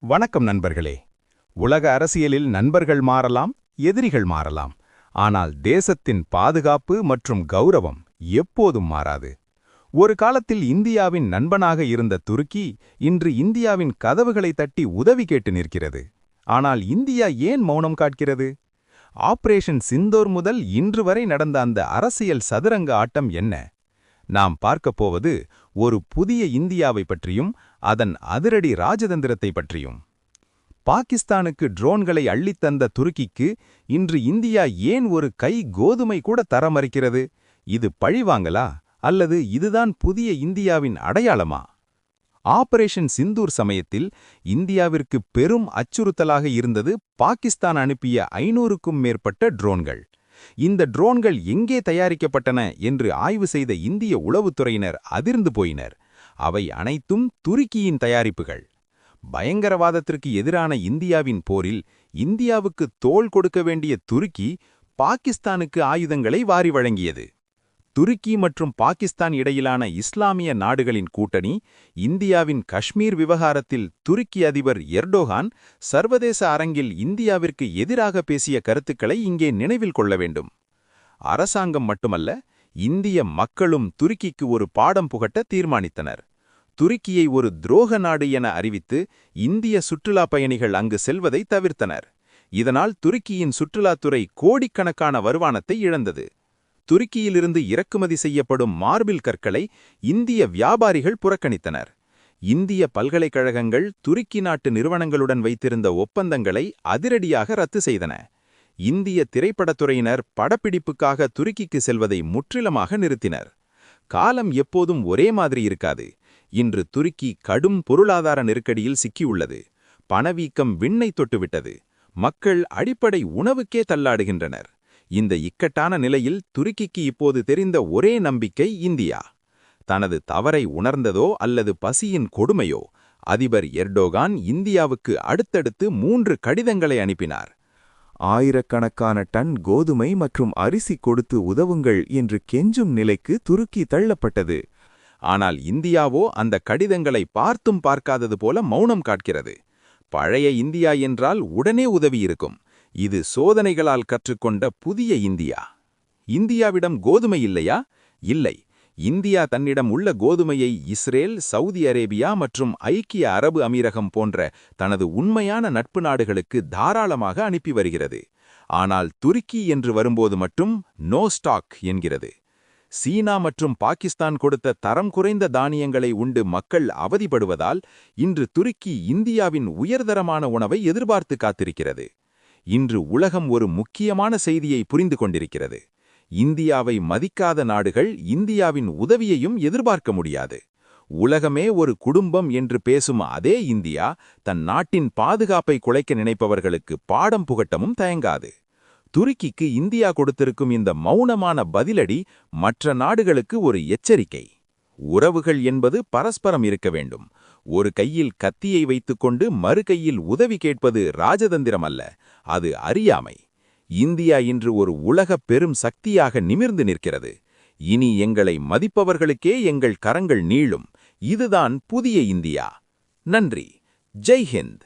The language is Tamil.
வணக்கம் நண்பர்களே. உலக அரசியலில் நண்பர்கள் மாறலாம், எதிரிகள் மாறலாம். ஆனால் தேசத்தின் பாதுகாப்பு மற்றும் கௌரவம் எப்போதும் மாறாது. ஒரு காலத்தில் இந்தியாவின் நண்பனாக இருந்த துருக்கி இன்று இந்தியாவின் கதவுகளை தட்டி உதவி கேட்டு நிற்கிறது. ஆனால் இந்தியா ஏன் மௌனம் காட்கிறது? ஆபரேஷன் சிந்தூர் முதல் இன்று வரை நடந்த அந்த அரசியல் சதுரங்க ஆட்டம் என்ன? நாம் பார்க்கப் போவது ஒரு புதிய இந்தியாவை பற்றியும் அதன் அதிரடி ராஜதந்திரத்தை பற்றியும். பாகிஸ்தானுக்கு ட்ரோன்களை அள்ளித்தந்த துருக்கிக்கு இன்று இந்தியா ஏன் ஒரு கை கோதுமை கூட தர மறுக்கிறது? இது பழிவாங்கலா அல்லது இதுதான் புதிய இந்தியாவின் அடையாளமா? ஆபரேஷன் சிந்தூர் சமயத்தில் இந்தியாவிற்கு பெரும் அச்சுறுத்தலாக இருந்தது பாகிஸ்தான் அனுப்பிய 500க்கும் மேற்பட்ட ட்ரோன்கள். இந்த ட்ரோன்கள் எங்கே தயாரிக்கப்பட்டன என்று ஆய்வு செய்த இந்திய உளவுத்துறையினர் அதிர்ந்து போயினர். அவை அனைத்தும் துருக்கியின் தயாரிப்புகள். பயங்கரவாதத்திற்கு எதிரான இந்தியாவின் போரில் இந்தியாவுக்கு தோள் கொடுக்க வேண்டிய துருக்கி பாகிஸ்தானுக்கு ஆயுதங்களை வாரி வழங்கியது. துருக்கி மற்றும் பாகிஸ்தான் இடையிலான இஸ்லாமிய நாடுகளின் கூட்டணி, இந்தியாவின் காஷ்மீர் விவகாரத்தில் துருக்கி அதிபர் எர்டோகான் சர்வதேச அரங்கில் இந்தியாவிற்கு எதிராக பேசிய கருத்துக்களை இங்கே நினைவில் கொள்ள வேண்டும். அரசாங்கம் மட்டுமல்ல, இந்திய மக்களும் துருக்கிக்கு ஒரு பாடம் புகட்ட தீர்மானித்தனர். துருக்கியை ஒரு துரோக நாடு என அறிவித்து இந்திய சுற்றுலா பயணிகள் அங்கு செல்வதை தவிர்த்தனர். இதனால் துருக்கியின் சுற்றுலாத்துறை கோடிக்கணக்கான வருமானத்தை இழந்தது. துருக்கியிலிருந்து இறக்குமதி செய்யப்படும் மார்பிள் கற்களை இந்திய வியாபாரிகள் புறக்கணித்தனர். இந்திய பல்கலைக்கழகங்கள் துருக்கி நாட்டு நிறுவனங்களுடன் வைத்திருந்த ஒப்பந்தங்களை அதிரடியாக ரத்து செய்தன. இந்திய திரைப்படத்துறையினர் படப்பிடிப்புக்காக துருக்கிக்கு செல்வதை முற்றிலுமாக நிறுத்தினர். காலம் எப்போதும் ஒரே மாதிரி இருக்காது. இன்று துருக்கி கடும் பொருளாதார நெருக்கடியில் சிக்கியுள்ளது. பணவீக்கம் விண்ணை தொட்டுவிட்டது. மக்கள் அடிப்படை உணவுக்கே தள்ளாடுகின்றனர். இந்த இக்கட்டான நிலையில் துருக்கிக்கு இப்போது தெரிந்த ஒரே நம்பிக்கை இந்தியா. தனது தவறை உணர்ந்ததோ அல்லது பசியின் கொடுமையோ, அதிபர் எர்டோகான் இந்தியாவுக்கு அடுத்தடுத்து 3 கடிதங்களை அனுப்பினார். ஆயிரக்கணக்கான டன் கோதுமை மற்றும் அரிசி கொடுத்து உதவுங்கள் என்று கெஞ்சும் நிலைக்கு துருக்கி தள்ளப்பட்டது. ஆனால் இந்தியாவோ அந்த கடிதங்களை பார்த்தும் பார்க்காதது போல மௌனம் காட்கிறது. பழைய இந்தியா என்றால் உடனே உதவி இருக்கும். இது சோதனைகளால் கற்றுக்கொண்ட புதிய இந்தியா. இந்தியாவிடம் கோதுமை இல்லையா? இல்லை. இந்தியா தன்னிடம் உள்ள கோதுமையை இஸ்ரேல், சவுதி அரேபியா மற்றும் ஐக்கிய அரபு அமீரகம் போன்ற தனது உண்மையான நட்பு நாடுகளுக்கு தாராளமாக அனுப்பி வருகிறது. ஆனால் துருக்கி என்று வரும்போது மட்டும் நோ ஸ்டாக் என்கிறது. சீனா மற்றும் பாகிஸ்தான் கொடுத்த தரம் குறைந்த தானியங்களை உண்டு மக்கள் அவதிப்படுவதால் இன்று துருக்கி இந்தியாவின் உயர்தரமான உணவை எதிர்பார்த்து காத்திருக்கிறது. இன்று உலகம் ஒரு முக்கியமான செய்தியை புரிந்து கொண்டிருக்கிறது. இந்தியாவை மதிக்காத நாடுகள் இந்தியாவின் உதவியையும் எதிர்பார்க்க முடியாது. உலகமே ஒரு குடும்பம் என்று பேசும் அதே இந்தியா தன் நாட்டின் பாதுகாப்பை குலைக்க நினைப்பவர்களுக்கு பாடம் புகட்டமும் தயங்காது. துருக்கிக்கு இந்தியா கொடுத்திருக்கும் இந்த மௌனமான பதிலடி மற்ற நாடுகளுக்கு ஒரு எச்சரிக்கை. உறவுகள் என்பது பரஸ்பரம் இருக்க வேண்டும். ஒரு கையில் கத்தியை வைத்துக்கொண்டு மறு கையில் உதவி கேட்பது ராஜதந்திரம் அல்ல, அது அறியாமை. இந்தியா இன்று ஒரு உலக பெரும் சக்தியாக நிமிர்ந்து நிற்கிறது. இனி எங்களை மதிப்பவர்களுக்கே எங்கள் கரங்கள் நீளும். இதுதான் புதிய இந்தியா. நன்றி. ஜெய் ஹிந்த்.